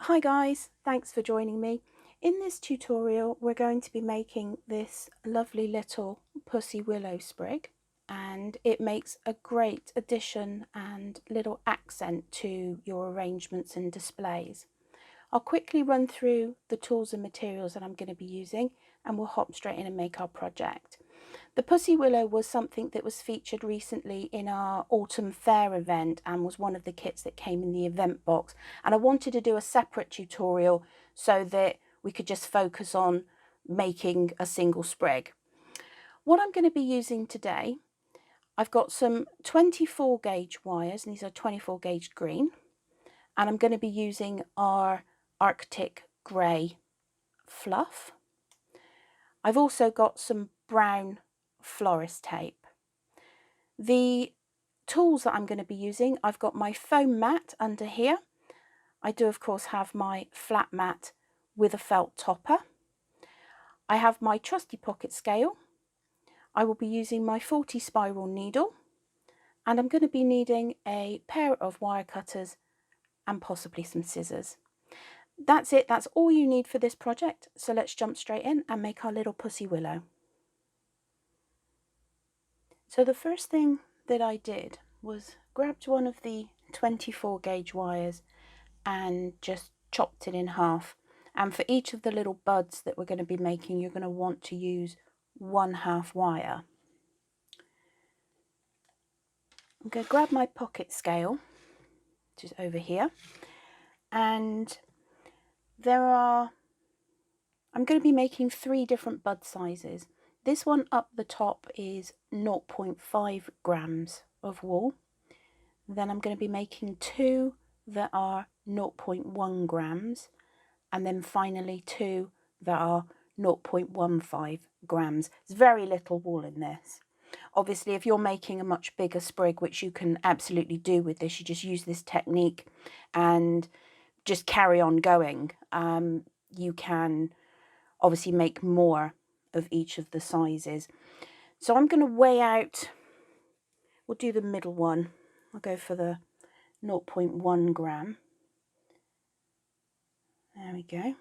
Hi guys, thanks for joining me. In this tutorial we're going to be making this lovely little pussy willow sprig, and it makes a great addition and little accent to your arrangements and displays. I'll quickly run through the tools and materials that I'm going to be using and we'll hop straight in and make our project. The pussy willow was something that was featured recently in our Autumn Fayre event and was one of the kits that came in the event box, and I wanted to do a separate tutorial so that we could just focus on making a single sprig. What I'm going to be using today, I've got some 24 gauge wires, and these are 24 gauge green, and I'm going to be using our Arctic grey fluff. I've also got some brown Florist tape. The tools that I'm going to be using, I've got my foam mat under here. I do of course have my flat mat with a felt topper. I have my trusty pocket scale. I will be using my 40 spiral needle, and I'm going to be needing a pair of wire cutters and possibly some scissors. That's it, that's all you need for this project. So let's jump straight in and make our little pussy willow. So the first thing that I did was grabbed one of the 24 gauge wires and just chopped it in half. And for each of the little buds that we're going to be making, you're going to want to use 1/2 wire. I'm going to grab my pocket scale, which is over here, and I'm going to be making 3 different bud sizes. This one up the top is 0.5 grams of wool. Then I'm going to be making 2 that are 0.1 grams, and then finally 2 that are 0.15 grams. There's very little wool in this. Obviously, if you're making a much bigger sprig, which you can absolutely do with this, you just use this technique and just carry on going. You can obviously make more of each of the sizes. So I'm going to weigh out, we'll do the middle one. I'll go for the 0.1 gram. There we go.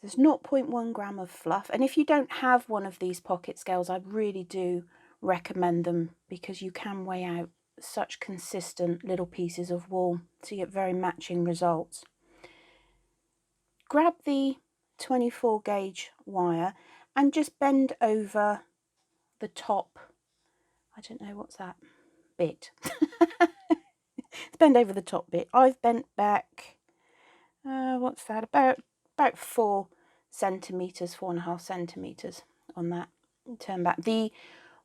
There's 0.1 gram of fluff, and if you don't have one of these pocket scales, I really do recommend them because you can weigh out such consistent little pieces of wool, so you get very matching results. Grab the 24 gauge wire and just bend over the top, I don't know what's that bit. It's bend over the top bit. I've bent back, what's that, about 4 centimeters, 4.5 centimeters on that. Turn back. The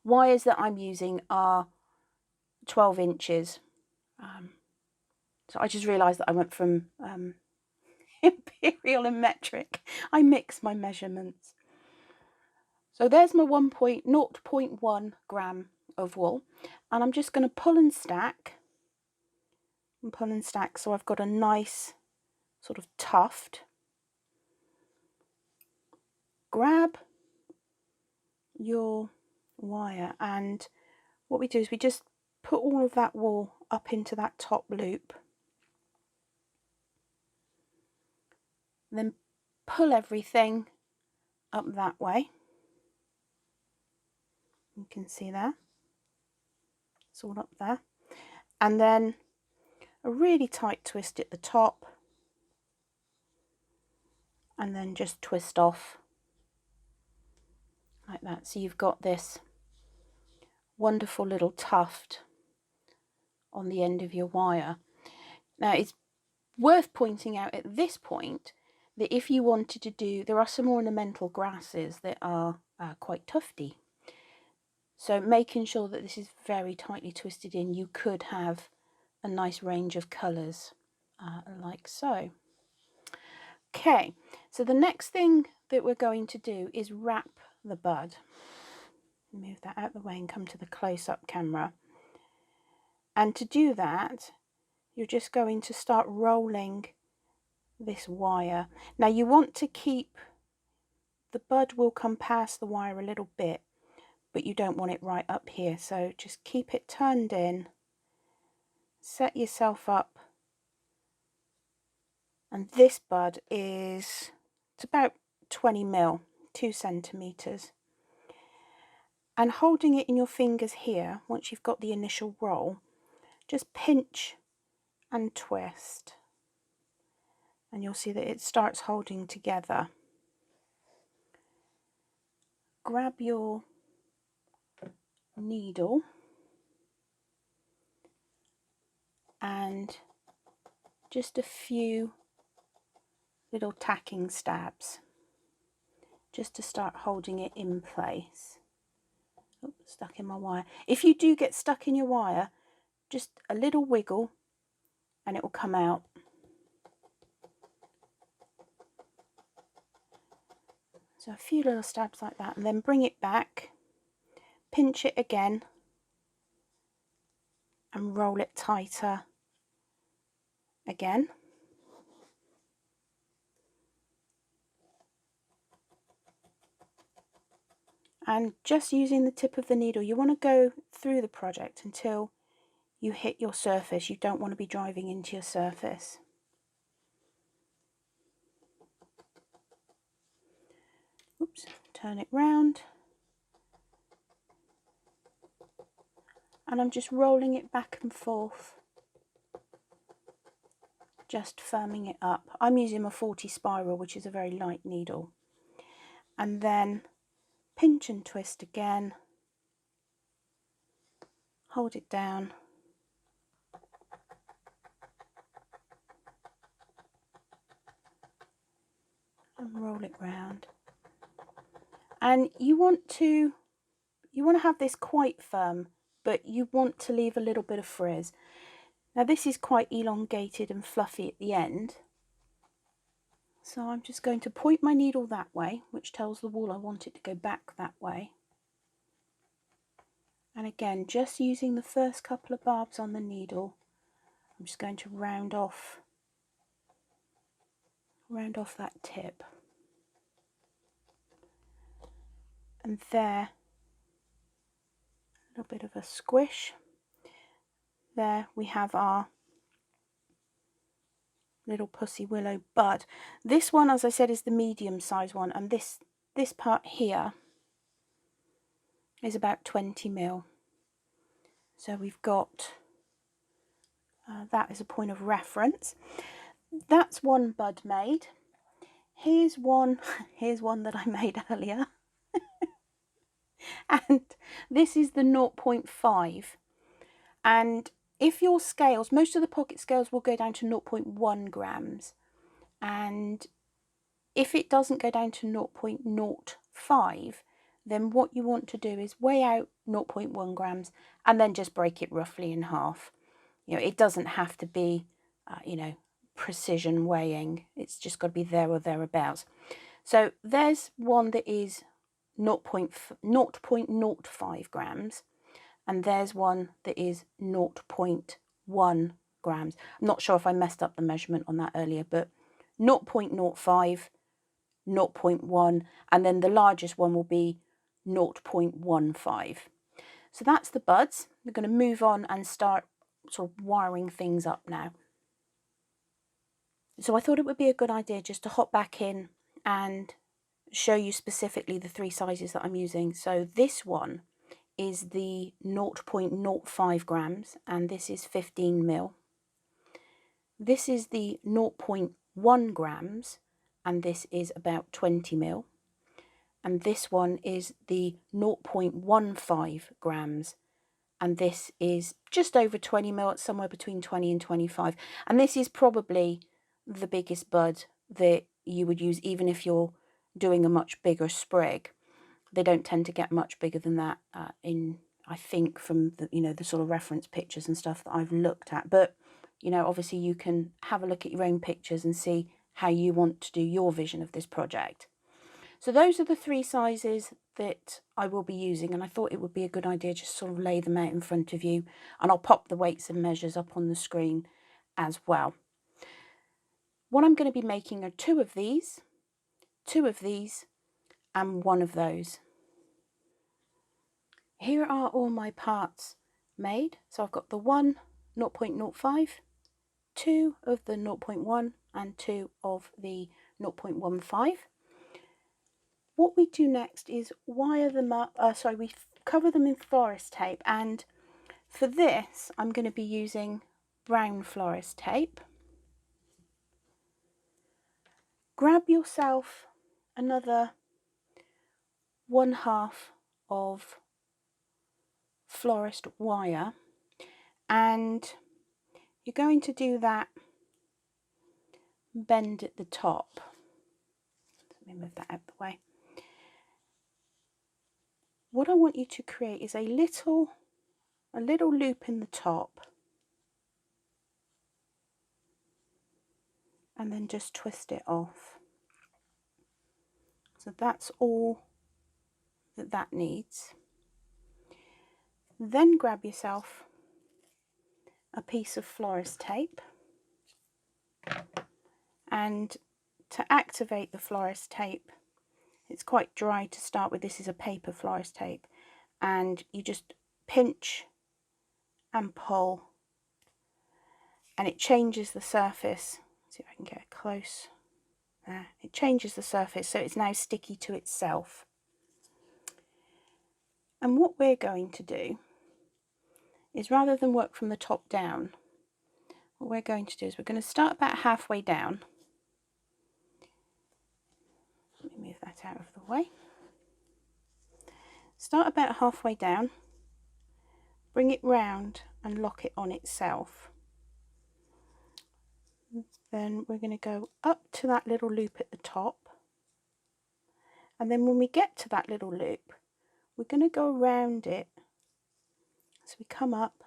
wires that I'm using are 12 inches. So I just realised that I went from imperial and metric. I mix my measurements. So there's my 0.1 gram of wool, and I'm just going to pull and stack and pull and stack, so I've got a nice sort of tuft. Grab your wire, and what we do is we just put all of that wool up into that top loop, and then pull everything up that way. You can see there, it's all up there, and then a really tight twist at the top, and then just twist off like that. So you've got this wonderful little tuft on the end of your wire. Now it's worth pointing out at this point that if you wanted to do, there are some ornamental grasses that are quite tufty. So making sure that this is very tightly twisted in, you could have a nice range of colours like so. Okay, so the next thing that we're going to do is wrap the bud. Move that out of the way and come to the close-up camera. And to do that, you're just going to start rolling this wire. Now you want to keep, the bud will come past the wire a little bit, but you don't want it right up here. So just keep it turned in, set yourself up And this bud is, it's about 20 mil, 2 centimetres. And holding it in your fingers here, once you've got the initial roll, just pinch and twist. And you'll see that it starts holding together. Grab your needle and just a few little tacking stabs just to start holding it in place. Oh, stuck in my wire. If you do get stuck in your wire, just a little wiggle and it will come out. So a few little stabs like that, and then bring it back, pinch it again and roll it tighter again. And just using the tip of the needle, you want to go through the project until you hit your surface. You don't want to be driving into your surface. Oops, turn it round. And I'm just rolling it back and forth, just firming it up. I'm using a 40 spiral, which is a very light needle. And then pinch and twist again, hold it down, and roll it round. And you want to have this quite firm, but you want to leave a little bit of frizz. Now this is quite elongated and fluffy at the end, so I'm just going to point my needle that way, which tells the wool I want it to go back that way. And again, just using the first couple of barbs on the needle, I'm just going to round off that tip. And there, a little bit of a squish. There we have our little pussy willow bud. This one, as I said, is the medium size one, and this part here is about 20 mil. So we've got that as a point of reference. That's one bud made. Here's one that I made earlier. And this is the 0.5. And if your scales, most of the pocket scales will go down to 0.1 grams. And if it doesn't go down to 0.05, then what you want to do is weigh out 0.1 grams and then just break it roughly in half. You know, it doesn't have to be, precision weighing. It's just got to be there or thereabouts. So there's one that is 0.05 grams, and there's one that is 0.1 grams. I'm not sure if I messed up the measurement on that earlier, but 0.05, 0.1, and then the largest one will be 0.15. So that's the buds. We're going to move on and start sort of wiring things up now. So I thought it would be a good idea just to hop back in and show you specifically the 3 sizes that I'm using. So this one is the 0.05 grams, and this is 15 mil. This is the 0.1 grams, and this is about 20 mil. And this one is the 0.15 grams, and this is just over 20 mil. It's somewhere between 20 and 25. And this is probably the biggest bud that you would use, even if you're doing a much bigger sprig. They don't tend to get much bigger than that I think from the, the sort of reference pictures and stuff that I've looked at. But, obviously you can have a look at your own pictures and see how you want to do your vision of this project. So those are the 3 sizes that I will be using, and I thought it would be a good idea just sort of lay them out in front of you, and I'll pop the weights and measures up on the screen as well. What I'm going to be making are 2 of these, 2 of these, and 1 of those. Here are all my parts made. So I've got the 1 0.05, 2 of the 0.1, and 2 of the 0.15. What we do next is wire them up, we cover them in florist tape, and for this I'm going to be using brown florist tape. Grab yourself another 1/2 of florist wire, and you're going to do that bend at the top. Let me move that out of the way. What I want you to create is a little loop in the top, and then just twist it off. So that's all that needs. Then grab yourself a piece of florist tape, and to activate the florist tape, it's quite dry to start with. This is a paper florist tape, and you just pinch and pull, and it changes the surface. Let's see if I can get close. There, it changes the surface, so it's now sticky to itself. And what we're going to do is, rather than work from the top down, what we're going to do is we're going to start about halfway down. Let me move that out of the way. Start about halfway down, bring it round and lock it on itself. Then we're going to go up to that little loop at the top, and then when we get to that little loop, we're going to go around it. So we come up,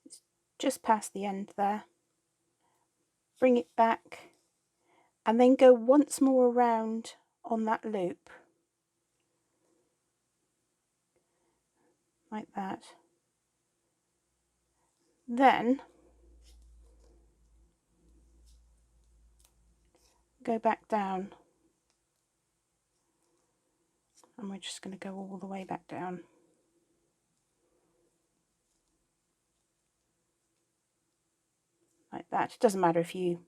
it's just past the end there, bring it back, and then go once more around on that loop, like that. Then go back down, and we're just going to go all the way back down. Like that. It doesn't matter if you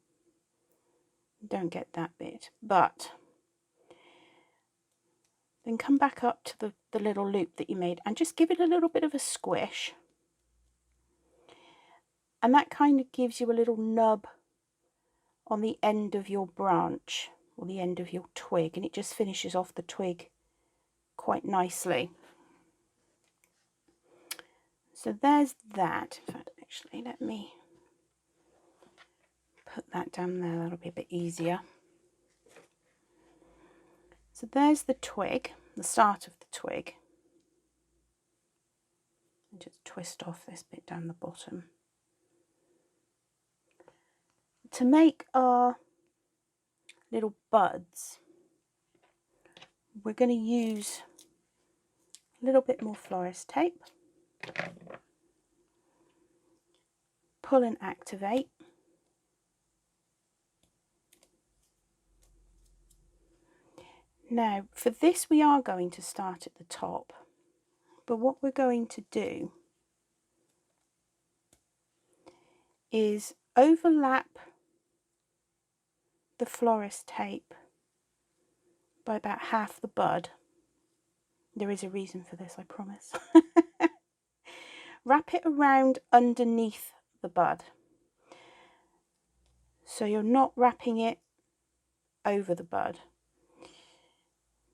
don't get that bit, but then come back up to the little loop that you made and just give it a little bit of a squish, and that kind of gives you a little nub on the end of your branch or the end of your twig, and it just finishes off the twig quite nicely. So there's that. In fact, actually, let me put that down there, that'll be a bit easier. So there's the twig, the start of the twig. And just twist off this bit down the bottom. To make our little buds, we're going to use a little bit more florist tape. Pull and activate. Now for this we are going to start at the top, but what we're going to do is overlap the florist tape by about half the bud. There is a reason for this, I promise. Wrap it around underneath the bud, so you're not wrapping it over the bud.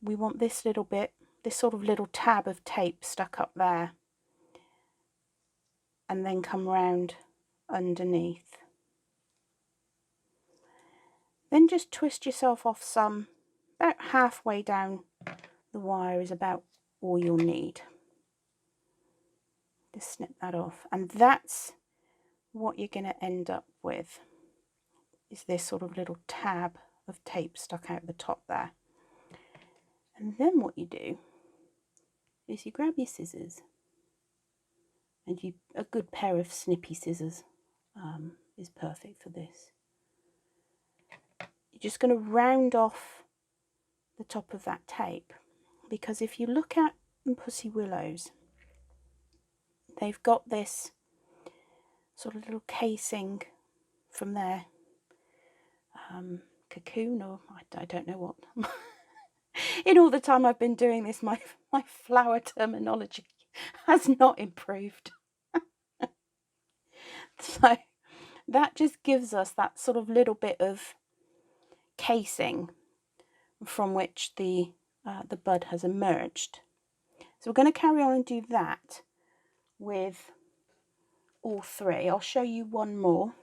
We want this little bit, this sort of little tab of tape stuck up there, and then come round underneath. Then just twist yourself off some. About halfway down the wire is about all you'll need. Just snip that off, and that's what you're going to end up with, is this sort of little tab of tape stuck out the top there. And then what you do is you grab your scissors, and a good pair of snippy scissors is perfect for this. You're just going to round off the top of that tape, because if you look at pussy willows, they've got this sort of little casing from their cocoon, or I don't know what. In all the time I've been doing this, my flower terminology has not improved. So that just gives us that sort of little bit of casing from which the bud has emerged. So we're going to carry on and do that with all three. I'll show you one more.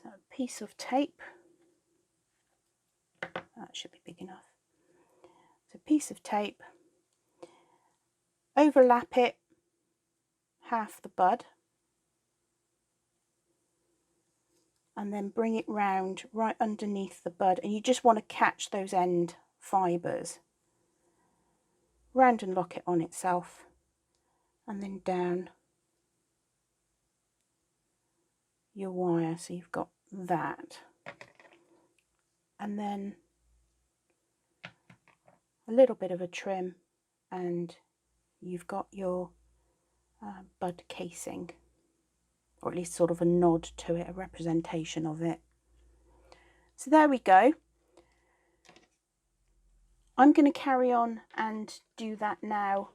So a piece of tape, that should be big enough. So a piece of tape, overlap it half the bud, and then bring it round right underneath the bud, and you just want to catch those end fibres. Round and lock it on itself, and then down your wire, so you've got that. And then a little bit of a trim, and you've got your bud casing, or at least sort of a nod to it, a representation of it. So there we go. I'm going to carry on and do that now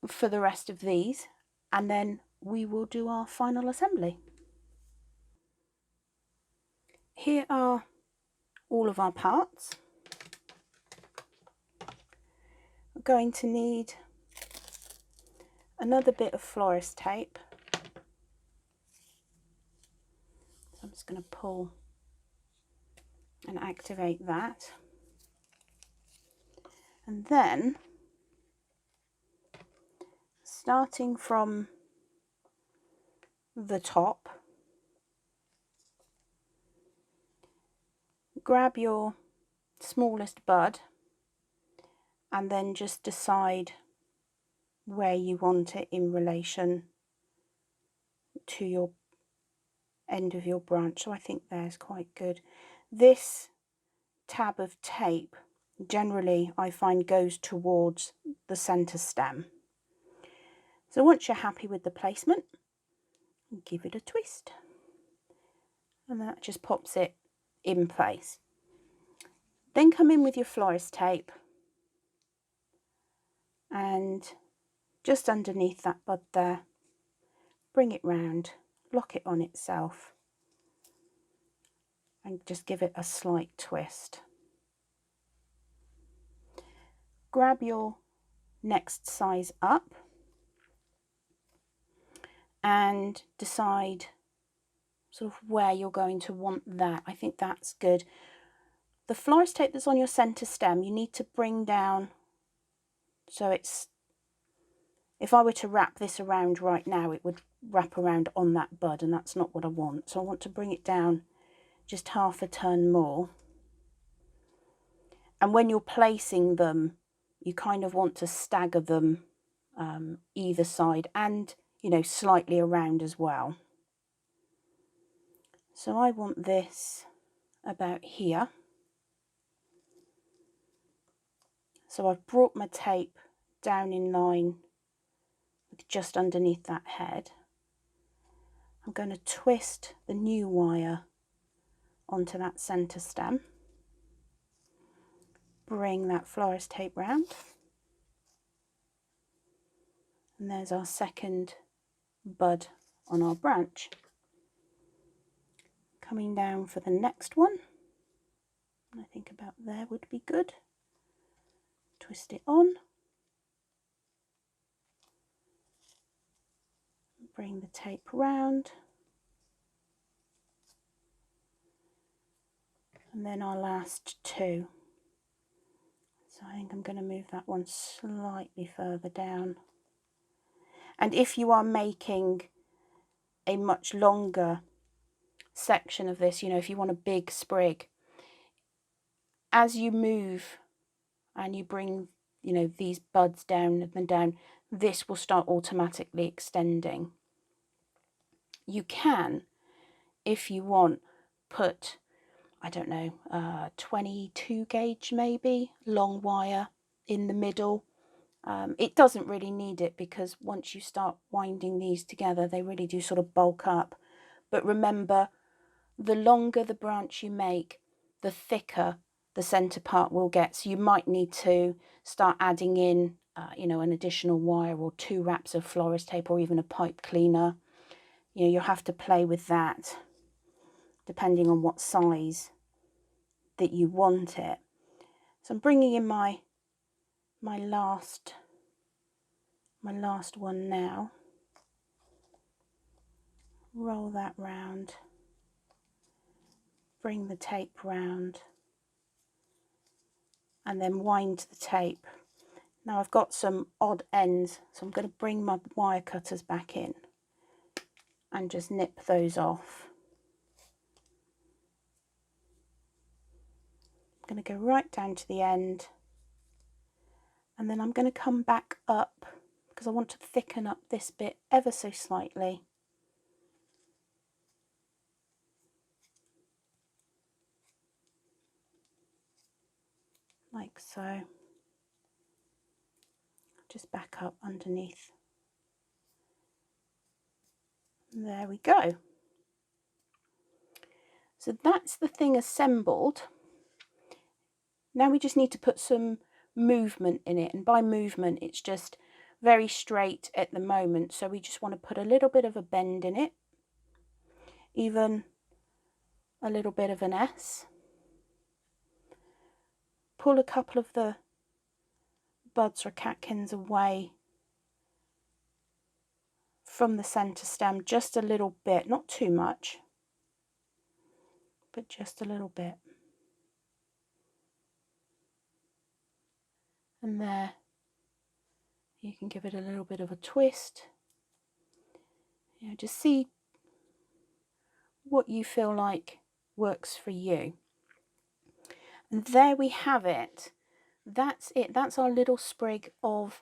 for the rest of these, and then we will do our final assembly. Here are all of our parts. We're going to need another bit of florist tape. So I'm just going to pull and activate that. And then, starting from the top, grab your smallest bud and then just decide where you want it in relation to your end of your branch. So I think there's quite good. This tab of tape generally I find goes towards the centre stem. So once you're happy with the placement, give it a twist, and that just pops it in place. Then come in with your florist tape and just underneath that bud there, bring it round, lock it on itself, and just give it a slight twist. Grab your next size up and decide sort of where you're going to want that. I think that's good. The florist tape that's on your centre stem, you need to bring down so it's, if I were to wrap this around right now, it would wrap around on that bud, and that's not what I want. So I want to bring it down just half a turn more. And when you're placing them, you kind of want to stagger them either side, and slightly around as well. So I want this about here. So I've brought my tape down in line just underneath that head. I'm going to twist the new wire onto that centre stem, bring that florist tape round, and there's our second bud on our branch. Coming down for the next one, I think about there would be good. Twist it on, bring the tape round, and then our last two. So I think I'm going to move that one slightly further down. And if you are making a much longer section of this, if you want a big sprig, as you move and you bring these buds down and down, this will start automatically extending. You can, if you want, put, I don't know, 22 gauge maybe, long wire in the middle. It doesn't really need it, because once you start winding these together, they really do sort of bulk up. But remember, the longer the branch you make, the thicker the centre part will get. So you might need to start adding in, you know, an additional wire or 2 wraps of Florist tape or even a pipe cleaner. You know, you'll have to play with that depending on what size that you want it. So I'm bringing in my last one now. Roll that round, bring the tape round, and then wind the tape. Now I've got some odd ends, so I'm going to bring my wire cutters back in and just nip those off. I'm going to go right down to the end, and then I'm going to come back up because I want to thicken up this bit ever so slightly. Like so. Just back up underneath. There we go. So that's the thing assembled. Now we just need to put some movement in it, and by movement it's just very straight at the moment, so we just want to put a little bit of a bend in it, even a little bit of an S. Pull a couple of the buds or catkins away from the centre stem, just a little bit, not too much, but just a little bit. And there, you can give it a little bit of a twist. You know, just see what you feel like works for you. And there we have it. That's it. That's our little sprig of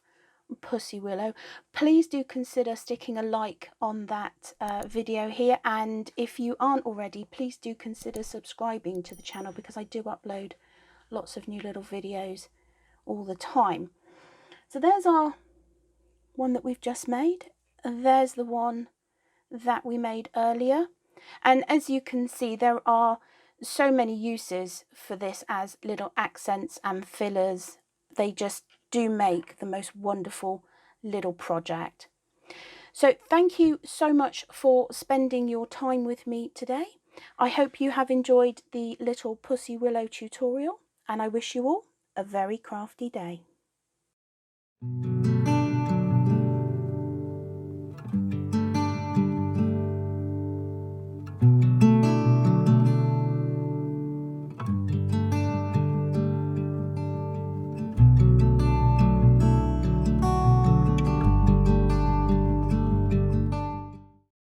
Pussy Willow. Please do consider sticking a like on that video here, and if you aren't already, please do consider subscribing to the channel because I do upload lots of new little videos all the time. So there's our one that we've just made, and there's the one that we made earlier, and as you can see there are so many uses for this as little accents and fillers. They just do make the most wonderful little project. So thank you so much for spending your time with me today. I hope you have enjoyed the little Pussy Willow tutorial, and I wish you all a very crafty day.